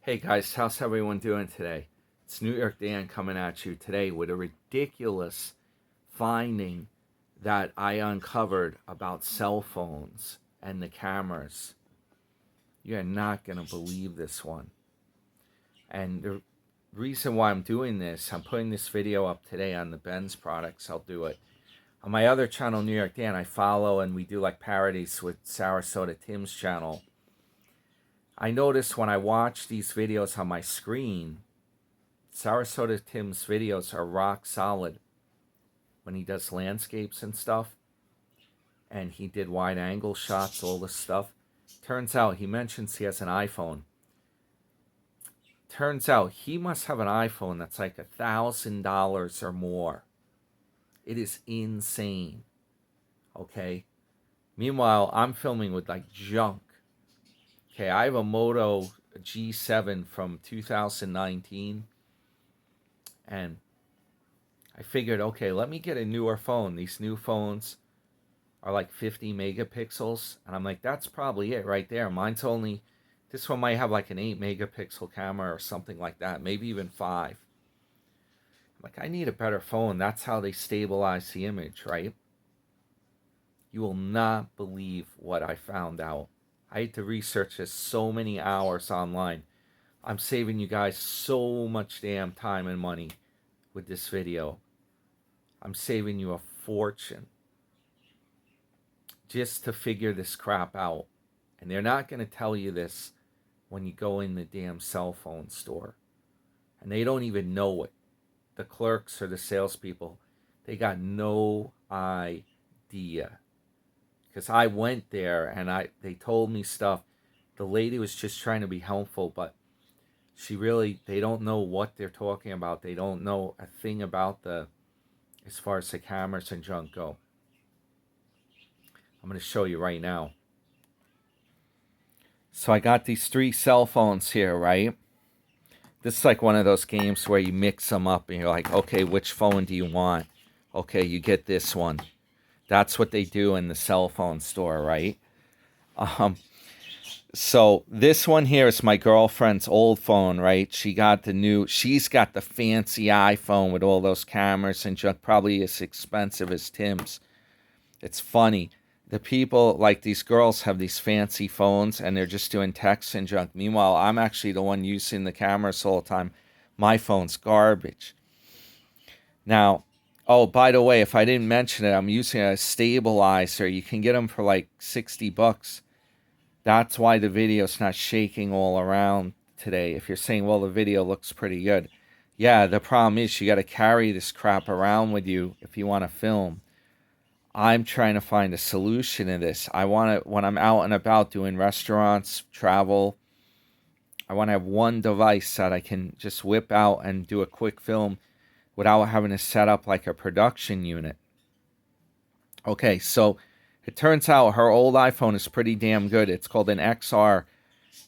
Hey guys, how's everyone doing today? It's New York Dan coming at you today with a ridiculous finding that I uncovered about cell phones and the cameras. You're not going to believe this one. And the reason why I'm doing this, I'm putting this video up today on the Benz products. I'll do it. On my other channel, New York Dan, I follow and we do like parodies with Sarasota Tim's channel. I notice when I watch these videos on my screen, Sarasota Tim's videos are rock solid when he does landscapes and stuff. And he did wide angle shots, all this stuff. Turns out he mentions he has an iPhone. Turns out he must have an iPhone that's like $1,000 or more. It is insane. Okay. Meanwhile, I'm filming with like junk. Okay, I have a Moto G7 from 2019. And I figured, okay, let me get a newer phone. These new phones are like 50 megapixels. And I'm like, that's probably it right there. Mine's only, this one might have like an 8 megapixel camera or something like that. Maybe even 5. I'm like, I need a better phone. That's how they stabilize the image, right? You will not believe what I found out. I had to research this so many hours online. I'm saving you guys so much damn time and money with this video. I'm saving you a fortune just to figure this crap out. And they're not going to tell you this when you go in the damn cell phone store. And they don't even know it. The clerks or the salespeople, they got no idea. Because I went there and they told me stuff. The lady was just trying to be helpful, but they don't know what they're talking about. They don't know a thing about as far as the cameras and junk go. I'm going to show you right now. So I got these 3 cell phones here, right? This is like one of those games where you mix them up and you're like, okay, which phone do you want? Okay, you get this one. That's what they do in the cell phone store, right? So this one here is my girlfriend's old phone, right? She's got the fancy iPhone with all those cameras and junk, probably as expensive as Tim's. It's funny. The people, like these girls, have these fancy phones and they're just doing texts and junk. Meanwhile, I'm actually the one using the cameras all the time. My phone's garbage. Now, oh, by the way, if I didn't mention it, I'm using a stabilizer. You can get them for like $60. That's why the video's not shaking all around today. If you're saying, well, the video looks pretty good. Yeah, the problem is you got to carry this crap around with you if you want to film. I'm trying to find a solution to this. I want to, when I'm out and about doing restaurants, travel, I want to have one device that I can just whip out and do a quick film without having to set up like a production unit. Okay, so it turns out her old iPhone is pretty damn good. It's called an XR.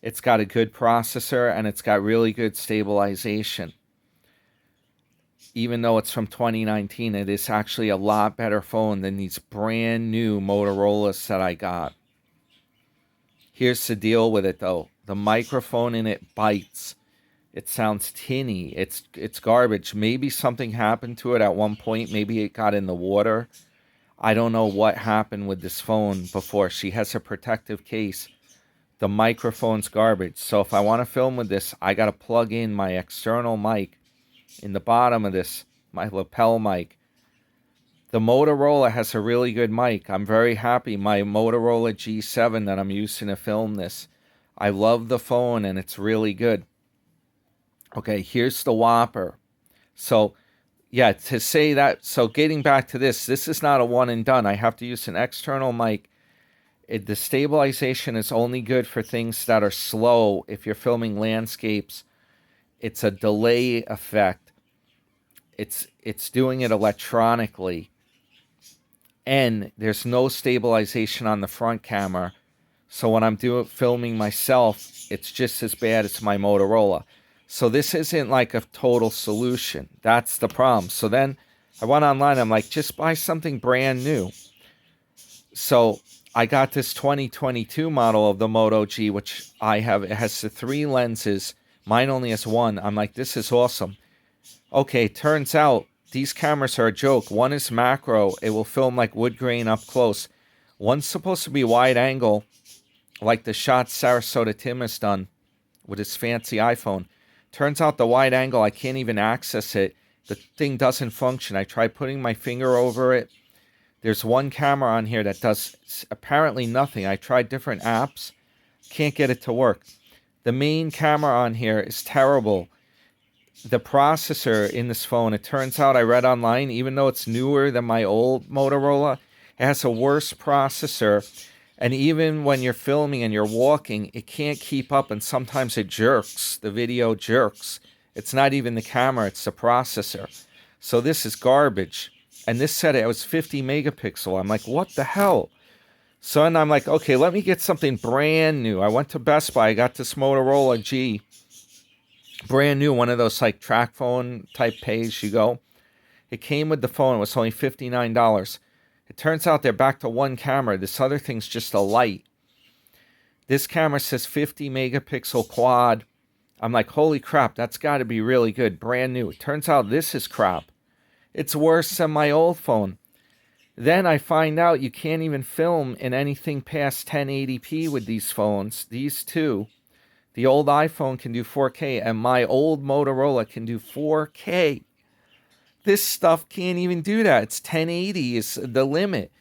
It's got a good processor and it's got really good stabilization. Even though it's from 2019, it is actually a lot better phone than these brand new Motorola's that I got. Here's the deal with it though. The microphone in it bites. It sounds tinny. It's garbage. Maybe something happened to it at one point. Maybe it got in the water. I don't know what happened with this phone before. She has a protective case. The microphone's garbage. So if I want to film with this, I got to plug in my external mic in the bottom of this, my lapel mic. The Motorola has a really good mic. I'm very happy. My Motorola G7 that I'm using to film this. I love the phone and it's really good. Okay, here's the whopper. So, yeah, to say that, so getting back to this is not a one and done. I have to use an external mic. The stabilization is only good for things that are slow. If you're filming landscapes, it's a delay effect. It's doing it electronically. And there's no stabilization on the front camera. So when I'm filming myself, it's just as bad as my Motorola. So this isn't like a total solution. That's the problem. So then I went online. I'm like, just buy something brand new. So I got this 2022 model of the Moto G, which I have. It has the 3 lenses, Mine only has one. I'm like, this is awesome. Okay, turns out these cameras are a joke. One is macro. It will film like wood grain up close. One's supposed to be wide angle, like the shot Sarasota Tim has done with his fancy iPhone. Turns out the wide angle, I can't even access it. The thing doesn't function. I tried putting my finger over it. There's one camera on here that does apparently nothing. I tried different apps. Can't get it to work. The main camera on here is terrible. The processor in this phone, it turns out, I read online, even though it's newer than my old Motorola, it has a worse processor. And even when you're filming and you're walking, it can't keep up, and sometimes it jerks. The video jerks. It's not even the camera, it's the processor. So this is garbage. And this said it was 50 megapixel. I'm like, what the hell? So then I'm like, okay, let me get something brand new. I went to Best Buy. I got this Motorola G. Brand new, one of those like track phone type pays you go. It came with the phone. It was only $59. It turns out they're back to one camera. This other thing's just a light. This camera says 50 megapixel quad. I'm like, holy crap, that's got to be really good. Brand new. It turns out this is crap. It's worse than my old phone. Then I find out you can't even film in anything past 1080p with these phones. These two. The old iPhone can do 4K, and my old Motorola can do 4K. This stuff can't even do that. It's 1080 is the limit.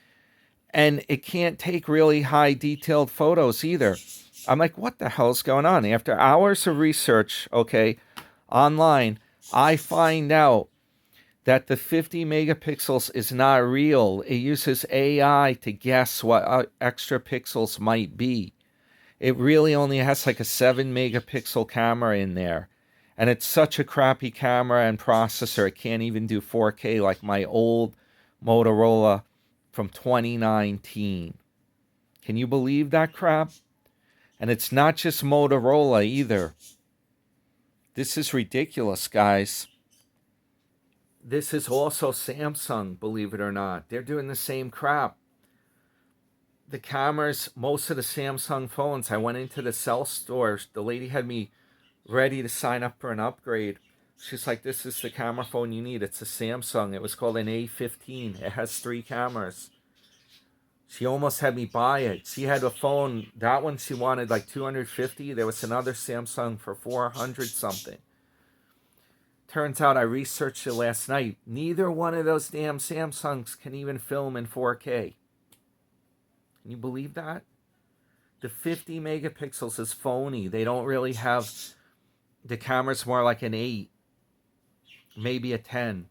And it can't take really high detailed photos either. I'm like, what the hell's going on? After hours of research, okay, online, I find out that the 50 megapixels is not real. It uses AI to guess what extra pixels might be. It really only has like a 7 megapixel camera in there. And it's such a crappy camera and processor, it can't even do 4K like my old Motorola from 2019. Can you believe that crap? And it's not just Motorola either. This is ridiculous, guys. This is also Samsung, believe it or not. They're doing the same crap. The cameras, most of the Samsung phones, I went into the cell stores. The lady had me ready to sign up for an upgrade. She's like, this is the camera phone you need. It's a Samsung. It was called an A15. It has 3 cameras. She almost had me buy it. She had a phone, that one she wanted like $250. There was another Samsung for $400 something. Turns out I researched it last night. Neither one of those damn Samsungs can even film in 4K. Can you believe that? The 50 megapixels is phony. They don't really have... The camera's more like an 8. Maybe a 10.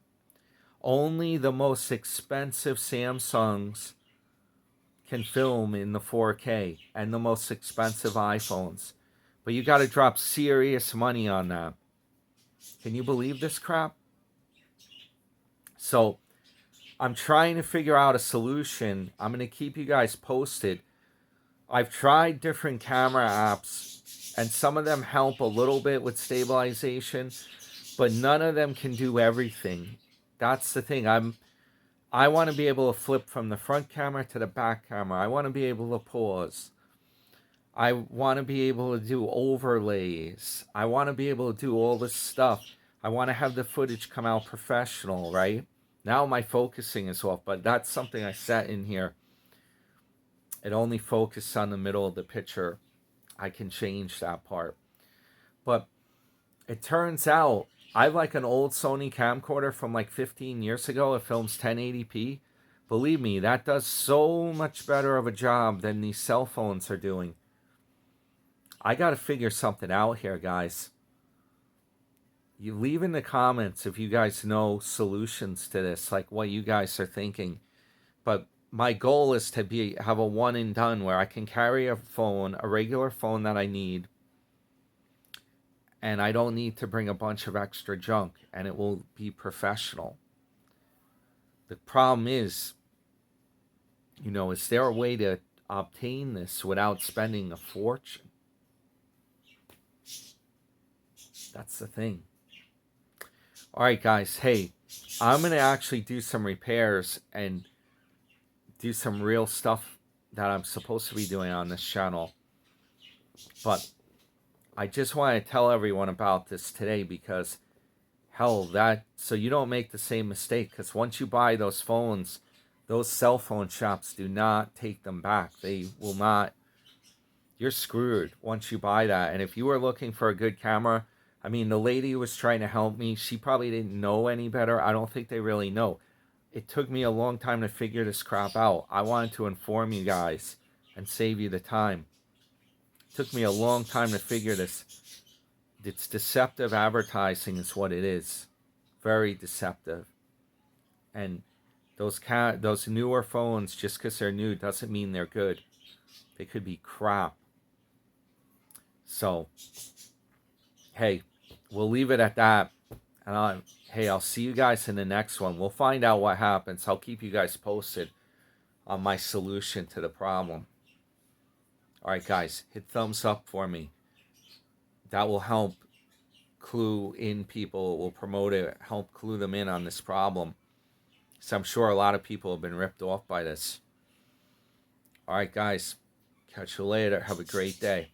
Only the most expensive Samsungs can film in the 4K. And the most expensive iPhones. But you got to drop serious money on that. Can you believe this crap? So, I'm trying to figure out a solution. I'm going to keep you guys posted. I've tried different camera apps, and some of them help a little bit with stabilization, but none of them can do everything. That's the thing. I want to be able to flip from the front camera to the back camera. I want to be able to pause. I want to be able to do overlays. I want to be able to do all this stuff. I want to have the footage come out professional, right? Now my focusing is off, but that's something I set in here. It only focuses on the middle of the picture. I can change that part. But it turns out I have like an old Sony camcorder from like 15 years ago. It films 1080p. Believe me, that does so much better of a job than these cell phones are doing. I got to figure something out here, guys. You leave in the comments if you guys know solutions to this, like what you guys are thinking. But my goal is to have a one and done where I can carry a phone, a regular phone that I need, and I don't need to bring a bunch of extra junk, and it will be professional. The problem is, is there a way to obtain this without spending a fortune? That's the thing. All right, guys. Hey, I'm going to actually do some repairs and do some real stuff that I'm supposed to be doing on this channel. But I just want to tell everyone about this today because hell, that so you don't make the same mistake, because once you buy those phones, those cell phone shops do not take them back. They will not. You're screwed once you buy that. And if you were looking for a good camera, I mean, the lady who was trying to help me, she probably didn't know any better. I don't think they really know. It took me a long time to figure this crap out. I wanted to inform you guys and save you the time. It took me a long time to figure this. It's deceptive advertising is what it is. Very deceptive. And those newer phones, just because they're new, doesn't mean they're good. They could be crap. So, hey, we'll leave it at that. And I'll see you guys in the next one. We'll find out what happens. I'll keep you guys posted on my solution to the problem. All right, guys, hit thumbs up for me. That will help clue in people. It will promote it, help clue them in on this problem. So I'm sure a lot of people have been ripped off by this. All right, guys, catch you later. Have a great day.